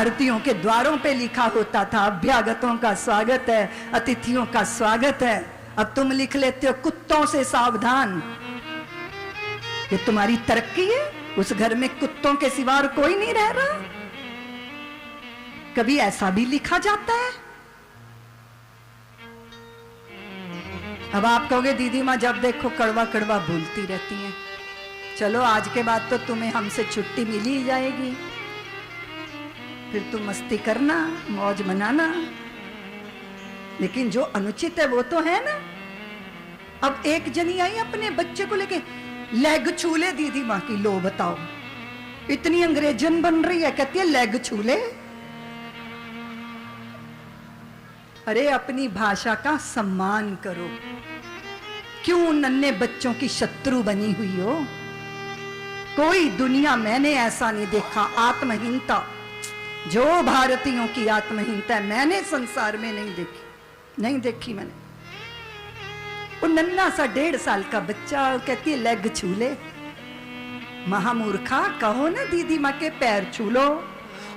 भारतीयों के द्वारों पे लिखा होता था अभ्यागतों का स्वागत है, अतिथियों का स्वागत है। अब तुम लिख लेते हो कुत्तों से सावधान। ये तुम्हारी तरक्की है? उस घर में कुत्तों के सिवा और कोई नहीं रह रहा? कभी ऐसा भी लिखा जाता है? अब आप कहोगे दीदी माँ जब देखो कड़वा कड़वा बोलती रहती हैं। चलो आज के बाद तो तुम्हें हमसे छुट्टी मिल ही जाएगी, फिर तुम मस्ती करना, मौज मनाना। लेकिन जो अनुचित है वो तो है ना। अब एक जनी आई अपने बच्चे को लेके, लेग छूले दीदी माँ की। लो बताओ, इतनी अंग्रेजन बन रही है, कहती है लेग छूले। अरे अपनी भाषा का सम्मान करो। क्यों नन्हे बच्चों की शत्रु बनी हुई हो? कोई दुनिया मैंने ऐसा नहीं देखा आत्महीनता, जो भारतीयों की आत्महीनता है मैंने संसार में नहीं देखी मैंने। वो नन्ना सा 1.5 साल का बच्चा कहती है लेग छूले। महामूर्खा, कहो ना दीदी माँ के पैर छू लो,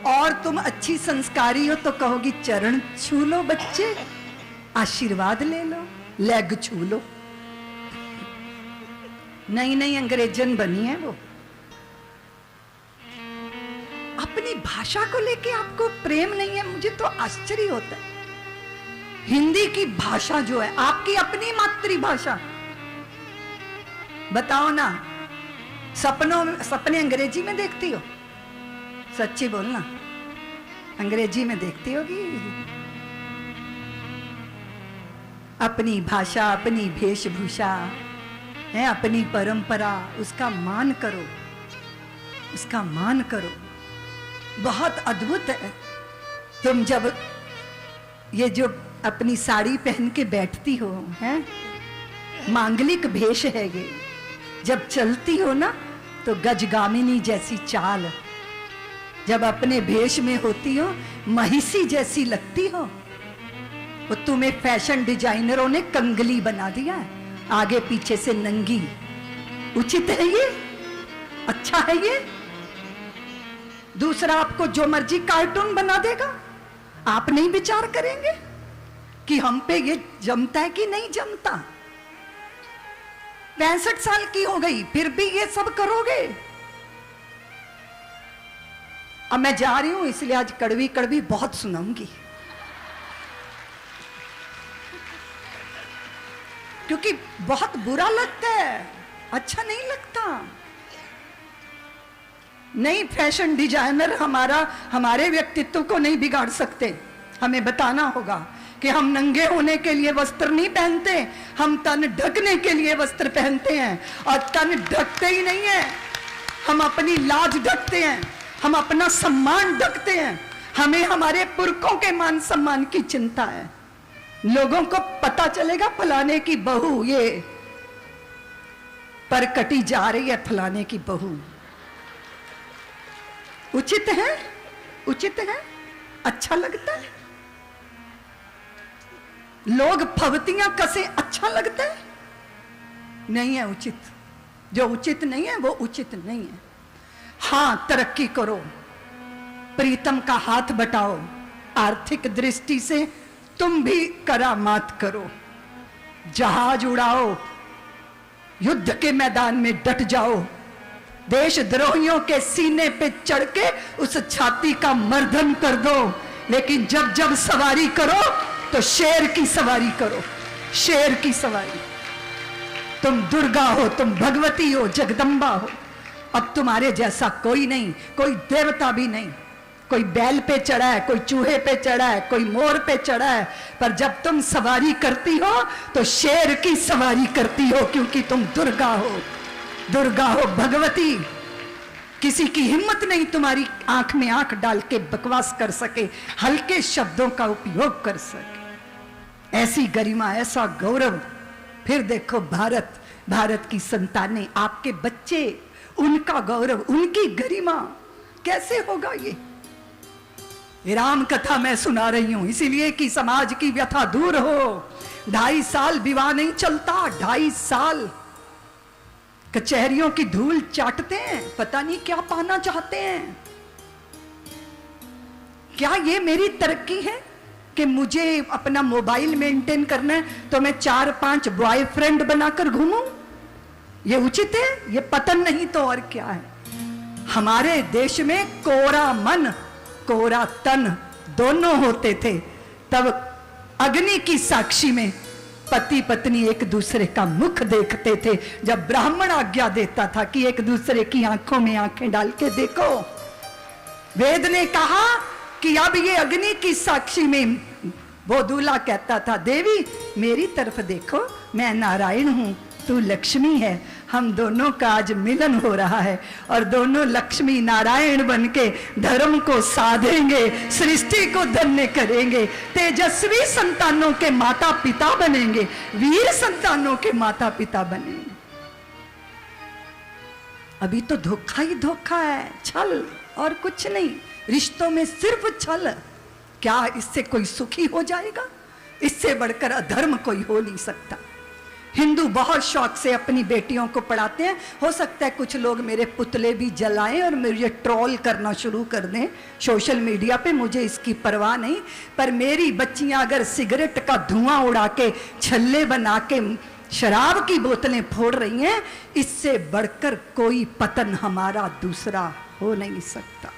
और तुम अच्छी संस्कारी हो तो कहोगी चरण छू लो, बच्चे आशीर्वाद ले लो, लेग छू लो। नई अंग्रेजन बनी है वो। अपनी भाषा को लेके आपको प्रेम नहीं है, मुझे तो आश्चर्य होता है। हिंदी की भाषा जो है आपकी अपनी मातृभाषा, बताओ ना, सपने अंग्रेजी में देखती हो? सच्ची बोलना, अंग्रेजी में देखती होगी? अपनी भाषा, अपनी वेशभूषा है, अपनी परंपरा, उसका मान करो, उसका मान करो। बहुत अद्भुत है। तुम जब ये जो अपनी साड़ी पहन के बैठती हो, हैं, मांगलिक भेष है ये। जब चलती हो ना तो गजगामिनी जैसी चाल, जब अपने भेष में होती हो महिषी जैसी लगती हो। वो तुम्हें फैशन डिजाइनरों ने कंगली बना दिया है, आगे पीछे से नंगी। उचित है ये? अच्छा है ये? दूसरा आपको जो मर्जी कार्टून बना देगा, आप नहीं विचार करेंगे कि हम पे ये जमता है कि नहीं जमता? 65 साल की हो गई फिर भी ये सब करोगे? अब मैं जा रही हूं, इसलिए आज कड़वी कड़वी बहुत सुनाऊंगी, क्योंकि बहुत बुरा लगता है, अच्छा नहीं लगता। नहीं, फैशन डिजाइनर हमारे व्यक्तित्व को नहीं बिगाड़ सकते। हमें बताना होगा कि हम नंगे होने के लिए वस्त्र नहीं पहनते, हम तन ढकने के लिए वस्त्र पहनते हैं। और तन ढकते ही नहीं है, हम अपनी लाज ढकते हैं, हम अपना सम्मान ढकते हैं। हमें हमारे पुरखों के मान सम्मान की चिंता है। लोगों को पता चलेगा फलाने की बहू ये पर कटी जा रही है, फलाने की बहू। उचित है? उचित है? अच्छा लगता है? लोग फवतियां कसे अच्छा लगता है? नहीं है उचित। जो उचित नहीं है वो उचित नहीं है। हां, तरक्की करो, प्रीतम का हाथ बटाओ, आर्थिक दृष्टि से तुम भी करामात करो, जहाज उड़ाओ, युद्ध के मैदान में डट जाओ, देशद्रोहियों के सीने पे चढ़ के उस छाती का मर्दन कर दो। लेकिन जब जब सवारी करो तो शेर की सवारी करो, शेर की सवारी। तुम दुर्गा हो, तुम भगवती हो, जगदम्बा हो। अब तुम्हारे जैसा कोई नहीं, कोई देवता भी नहीं। कोई बैल पे चढ़ा है, कोई चूहे पे चढ़ा है, कोई मोर पे चढ़ा है, पर जब तुम सवारी करती हो तो शेर की सवारी करती हो, क्योंकि तुम दुर्गा हो, दुर्गा हो, भगवती। किसी की हिम्मत नहीं तुम्हारी आंख में आंख डाल के बकवास कर सके, हल्के शब्दों का उपयोग कर सके। ऐसी गरिमा, ऐसा गौरव। फिर देखो भारत की संतानें, आपके बच्चे, उनका गौरव, उनकी गरिमा कैसे होगा? ये राम कथा मैं सुना रही हूं इसीलिए कि समाज की व्यथा दूर हो। 2.5 साल विवाह नहीं चलता, 2.5 साल कचहरियों की धूल चाटते हैं, पता नहीं क्या पाना चाहते हैं। क्या ये मेरी तरक्की है कि मुझे अपना मोबाइल मेंटेन करना है तो मैं 4-5 बॉयफ्रेंड बनाकर घूमूं? ये उचित है? ये पतन नहीं तो और क्या है? हमारे देश में कोरा मन कोरा तन दोनों होते थे। तब अग्नि की साक्षी में पति पत्नी एक दूसरे का मुख देखते थे। जब ब्राह्मण आज्ञा देता था कि एक दूसरे की आंखों में आंखें डाल के देखो, वेद ने कहा कि अब ये अग्नि की साक्षी में वो दूल्हा कहता था, देवी मेरी तरफ देखो, मैं नारायण हूं, तू लक्ष्मी है। हम दोनों का आज मिलन हो रहा है और दोनों लक्ष्मी नारायण बनके धर्म को साधेंगे, सृष्टि को धन्य करेंगे, तेजस्वी संतानों के माता पिता बनेंगे, वीर संतानों के माता पिता बनेंगे। अभी तो धोखा ही धोखा है, छल और कुछ नहीं। रिश्तों में सिर्फ छल। क्या इससे कोई सुखी हो जाएगा? इससे बढ़कर अधर्म कोई हो नहीं सकता। हिंदू बहुत शौक से अपनी बेटियों को पढ़ाते हैं। हो सकता है कुछ लोग मेरे पुतले भी जलाएं और मुझे ट्रोल करना शुरू कर दें सोशल मीडिया पे, मुझे इसकी परवाह नहीं। पर मेरी बच्चियां अगर सिगरेट का धुआं उड़ा के, छल्ले बना के शराब की बोतलें फोड़ रही हैं, इससे बढ़कर कोई पतन हमारा दूसरा हो नहीं सकता,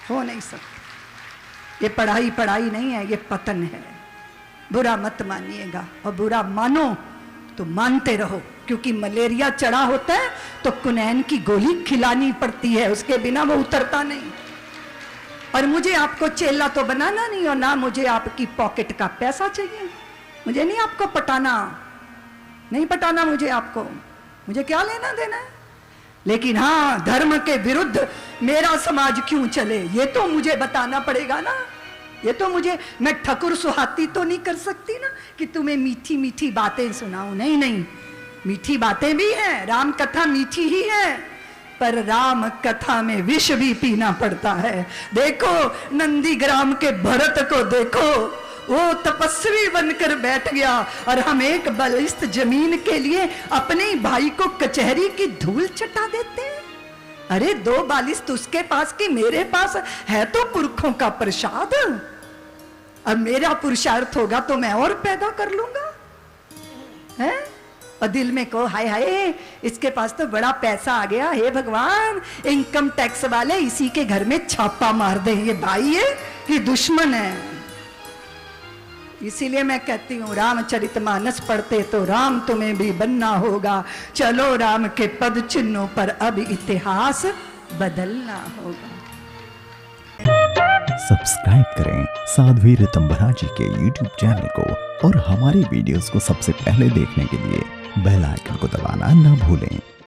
हो नहीं सकता। ये पढ़ाई पढ़ाई नहीं है, ये पतन है। बुरा मत मानिएगा, और बुरा मानो तो मानते रहो, क्योंकि मलेरिया चढ़ा होता है तो कुनैन की गोली खिलानी पड़ती है, उसके बिना वो उतरता नहीं। और मुझे आपको चेला तो बनाना नहीं, और ना मुझे आपकी पॉकेट का पैसा चाहिए। मुझे नहीं आपको पटाना, नहीं पटाना मुझे आपको, मुझे क्या लेना देना है। लेकिन हाँ, धर्म के विरुद्ध मेरा समाज क्यों चले, ये तो मुझे बताना पड़ेगा ना। ये तो मुझे, मैं ठकुर सुहाती तो नहीं कर सकती ना कि तुम्हें मीठी मीठी बातें सुनाऊं। नहीं नहीं, मीठी बातें भी हैं, राम कथा मीठी ही है, पर राम कथा में विष भी पीना पड़ता है। देखो नंदीग्राम के भरत को देखो, वो तपस्वी बनकर बैठ गया और हम एक बलिष्ठ जमीन के लिए अपने ही भाई को कचहरी की धूल चटा देते हैं। अरे 2 बालिश्त उसके पास की मेरे पास है तो पुरखों का प्रसाद। अब मेरा पुरुषार्थ होगा तो मैं और पैदा कर लूंगा, है? और दिल में कहो हाय हाय इसके पास तो बड़ा पैसा आ गया, हे भगवान इनकम टैक्स वाले इसी के घर में छापा मार दे, ये भाई है कि दुश्मन है। इसीलिए मैं कहती हूँ रामचरितमानस पढ़ते तो राम तुम्हें भी बनना होगा। चलो राम के पद चिन्हों पर अब इतिहास बदलना होगा। सब्सक्राइब करें साध्वी ऋतंभरा जी के YouTube चैनल को और हमारी वीडियोस को सबसे पहले देखने के लिए बेल आइकन को दबाना न भूलें।